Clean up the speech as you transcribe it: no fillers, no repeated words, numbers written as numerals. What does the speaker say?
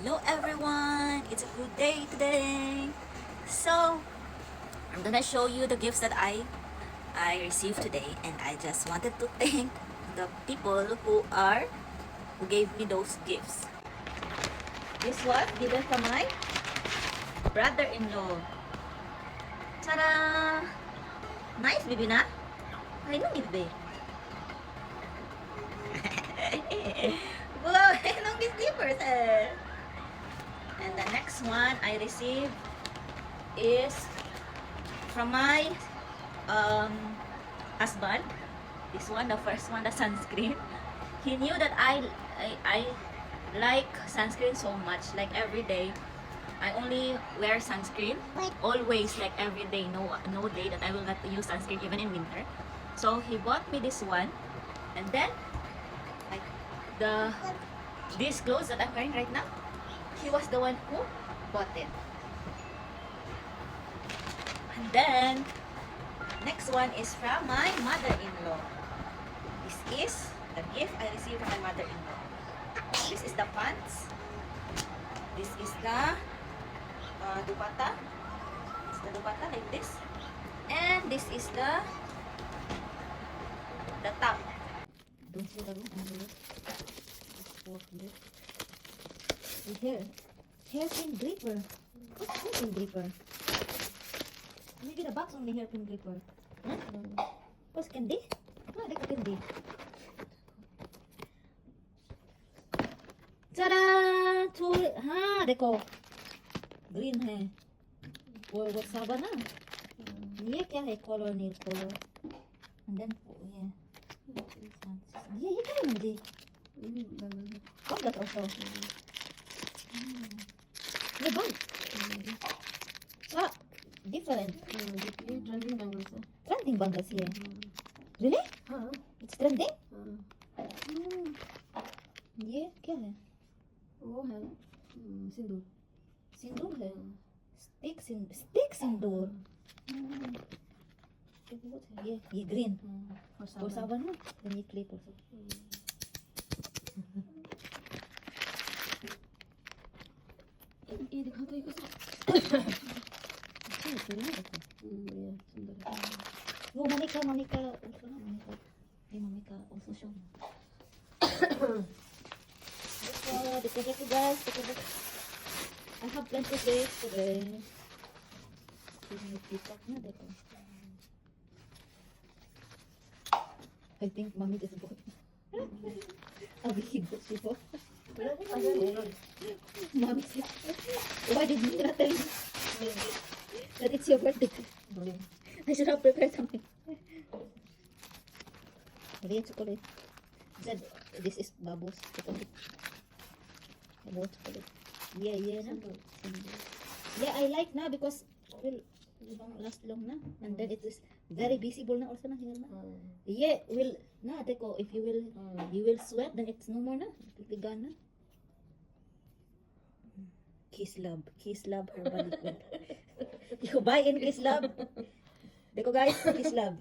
Hello everyone! It's a good day today! So, I'm gonna show you the gifts that I received today, and I just wanted to thank the people who gave me those gifts. This was given from my brother-in-law. Ta-da! Nice, baby na? Ay, nung baby. Wow, nung slippers eh. And the next one I received is from my husband. This one, the first one, the sunscreen. He knew that I like sunscreen so much. Like every day, I only wear sunscreen. Always, like every day, no day that I will not use sunscreen, even in winter. So he bought me this one, and then like these clothes that I'm wearing right now, he was the one who bought it. And then next one is from my mother-in-law. This is the gift I received from my mother-in-law. This is the pants. This is the dupatta. It's the dupatta like this. And this is the top. Don't see the room. Hairpin gripper. What's hairpin gripper? Maybe the box only hairpin gripper. Huh? What's candy? Ah, like a candy. Ta-da! हाँ देखो ग्रीन है वो साबा ना ये क्या है colour nail colour and then ये क्या है मुझे कौन सा also ये बंद ah different trending bangles here really it's trending ये क्या है वो है सिंदूर सिंदूर है स्टिक सिंदूर ये ग्रीन और साबन है और ये क्लिप और ये दिखा तो अच्छा है सुना ये सुंदर है वो मम्मी का उसको ना ये मम्मी का उसको शो देखो guys I have plenty of days today na देखो I think mommy just bought a big book before mommy said why did you not tell me that it's your birthday I should have prepared something real chocolate said this is Babo's chocolate Babo's chocolate yeah na yeah I like na because will last long na and then it is very visible na also na here na yeah will na teko if you will sweat then it's no more na tigan na Kiss Love herbal liquid you buy in Kiss Love teko guys Kiss Love